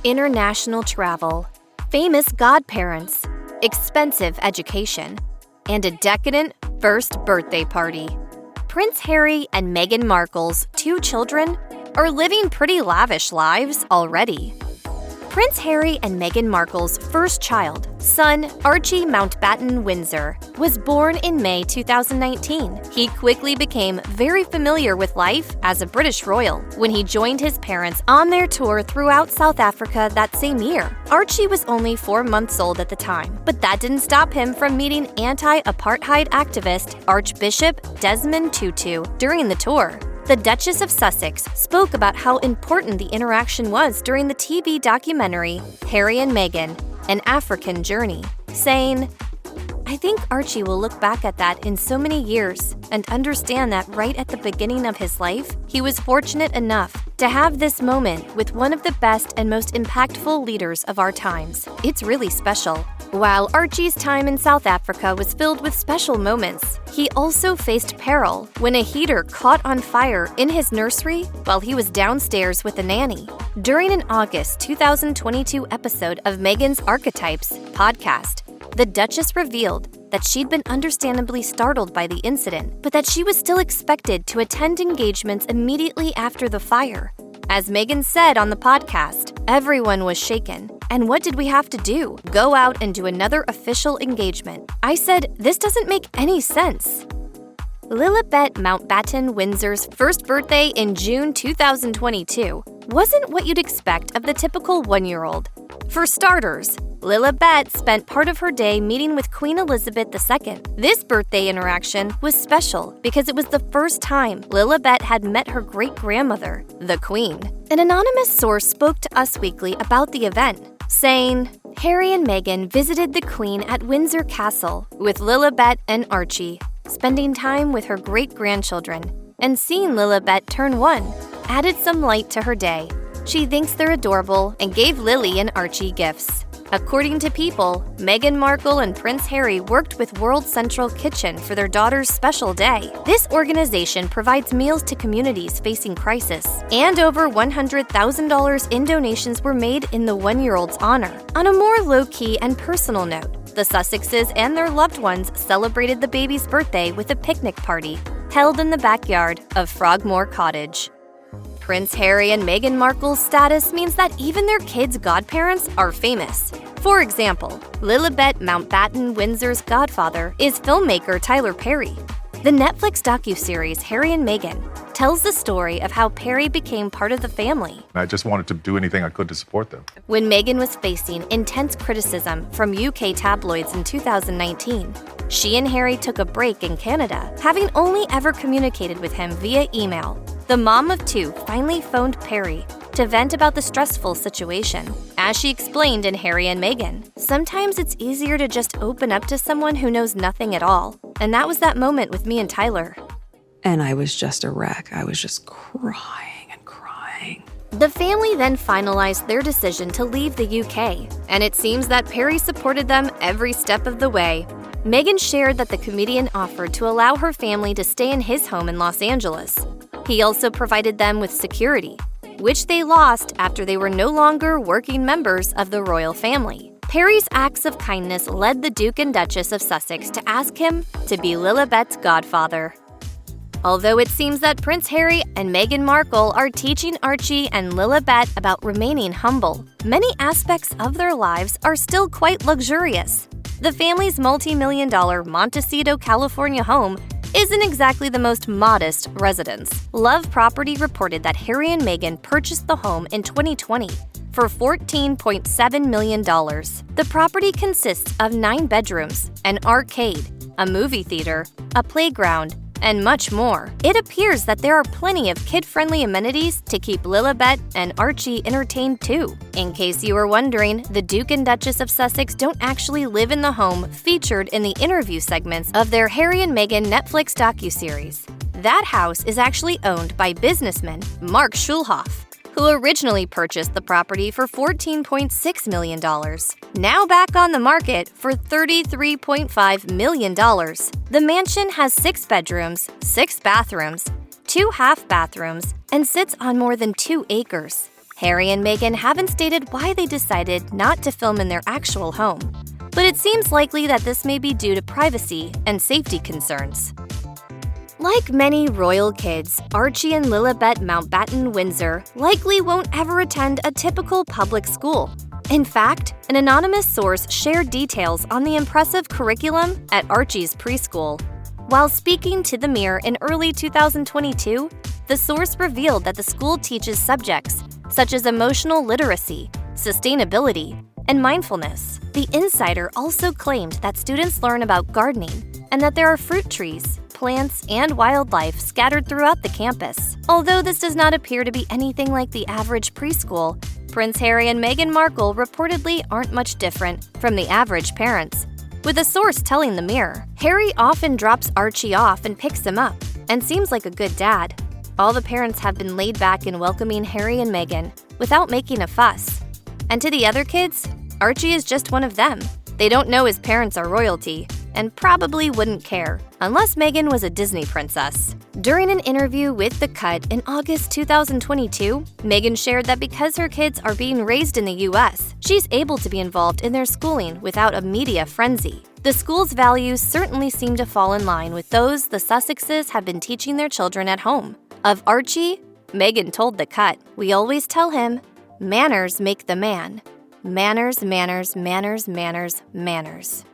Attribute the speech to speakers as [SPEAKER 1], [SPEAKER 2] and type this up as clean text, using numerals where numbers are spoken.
[SPEAKER 1] International travel, famous godparents, expensive education, and a decadent first birthday party. Prince Harry and Meghan Markle's 2 children are living pretty lavish lives already. Prince Harry and Meghan Markle's first child, son Archie Mountbatten Windsor, was born in May 2019. He quickly became very familiar with life as a British royal when he joined his parents on their tour throughout South Africa that same year. Archie was only 4 months old at the time, but that didn't stop him from meeting anti-apartheid activist Archbishop Desmond Tutu during the tour. The Duchess of Sussex spoke about how important the interaction was during the TV documentary Harry and Meghan, An African Journey, saying, "I think Archie will look back at that in so many years and understand that right at the beginning of his life, he was fortunate enough to have this moment with one of the best and most impactful leaders of our times. It's really special." While Archie's time in South Africa was filled with special moments, he also faced peril when a heater caught on fire in his nursery while he was downstairs with a nanny. During an August 2022 episode of Meghan's Archetypes podcast, the Duchess revealed that she'd been understandably startled by the incident, but that she was still expected to attend engagements immediately after the fire. As Meghan said on the podcast, everyone was shaken. And what did we have to do? Go out and do another official engagement. I said, this doesn't make any sense. Lilibet Mountbatten Windsor's first birthday in June 2022 wasn't what you'd expect of the typical 1-year-old. For starters, Lilibet spent part of her day meeting with Queen Elizabeth II. This birthday interaction was special because it was the first time Lilibet had met her great-grandmother, the Queen. An anonymous source spoke to Us Weekly about the event, saying, Harry and Meghan visited the Queen at Windsor Castle with Lilibet and Archie, spending time with her great-grandchildren, and seeing Lilibet turn 1 added some light to her day. She thinks they're adorable and gave Lily and Archie gifts. According to People, Meghan Markle and Prince Harry worked with World Central Kitchen for their daughter's special day. This organization provides meals to communities facing crisis, and over $100,000 in donations were made in the 1-year-old's honor. On a more low-key and personal note, the Sussexes and their loved ones celebrated the baby's birthday with a picnic party held in the backyard of Frogmore Cottage. Prince Harry and Meghan Markle's status means that even their kids' godparents are famous. For example, Lilibet Mountbatten Windsor's godfather is filmmaker Tyler Perry. The Netflix docuseries Harry and Meghan tells the story of how Perry became part of the family.
[SPEAKER 2] I just wanted to do anything I could to support them.
[SPEAKER 1] When Meghan was facing intense criticism from UK tabloids in 2019, she and Harry took a break in Canada, having only ever communicated with him via email. The mom of 2 finally phoned Perry to vent about the stressful situation. As she explained in Harry and Meghan, sometimes it's easier to just open up to someone who knows nothing at all. And that was that moment with me and Tyler.
[SPEAKER 3] And I was just a wreck. I was just crying and crying.
[SPEAKER 1] The family then finalized their decision to leave the UK, and it seems that Perry supported them every step of the way. Meghan shared that the comedian offered to allow her family to stay in his home in Los Angeles. He also provided them with security, which they lost after they were no longer working members of the royal family. Perry's acts of kindness led the Duke and Duchess of Sussex to ask him to be Lilibet's godfather. Although it seems that Prince Harry and Meghan Markle are teaching Archie and Lilibet about remaining humble, many aspects of their lives are still quite luxurious. The family's multi-million-dollar Montecito, California home isn't exactly the most modest residence. Love Property reported that Harry and Meghan purchased the home in 2020 for $14.7 million. The property consists of 9 bedrooms, an arcade, a movie theater, a playground, and much more. It appears that there are plenty of kid-friendly amenities to keep Lilibet and Archie entertained too. In case you were wondering, the Duke and Duchess of Sussex don't actually live in the home featured in the interview segments of their Harry and Meghan Netflix docuseries. That house is actually owned by businessman Mark Schulhoff, who originally purchased the property for $14.6 million. Now back on the market for $33.5 million. The mansion has 6 bedrooms, 6 bathrooms, 2 half bathrooms, and sits on more than 2 acres. Harry and Meghan haven't stated why they decided not to film in their actual home, but it seems likely that this may be due to privacy and safety concerns. Like many royal kids, Archie and Lilibet Mountbatten Windsor likely won't ever attend a typical public school. In fact, an anonymous source shared details on the impressive curriculum at Archie's preschool. While speaking to The Mirror in early 2022, the source revealed that the school teaches subjects such as emotional literacy, sustainability, and mindfulness. The insider also claimed that students learn about gardening and that there are fruit trees, plants, and wildlife scattered throughout the campus. Although this does not appear to be anything like the average preschool, Prince Harry and Meghan Markle reportedly aren't much different from the average parents, with a source telling The Mirror. Harry often drops Archie off and picks him up, and seems like a good dad. All the parents have been laid back in welcoming Harry and Meghan without making a fuss. And to the other kids, Archie is just one of them. They don't know his parents are royalty, and probably wouldn't care, unless Meghan was a Disney princess. During an interview with The Cut in August 2022, Meghan shared that because her kids are being raised in the US, she's able to be involved in their schooling without a media frenzy. The school's values certainly seem to fall in line with those the Sussexes have been teaching their children at home. Of Archie, Meghan told The Cut, "We always tell him, manners make the man. Manners, manners, manners, manners, manners."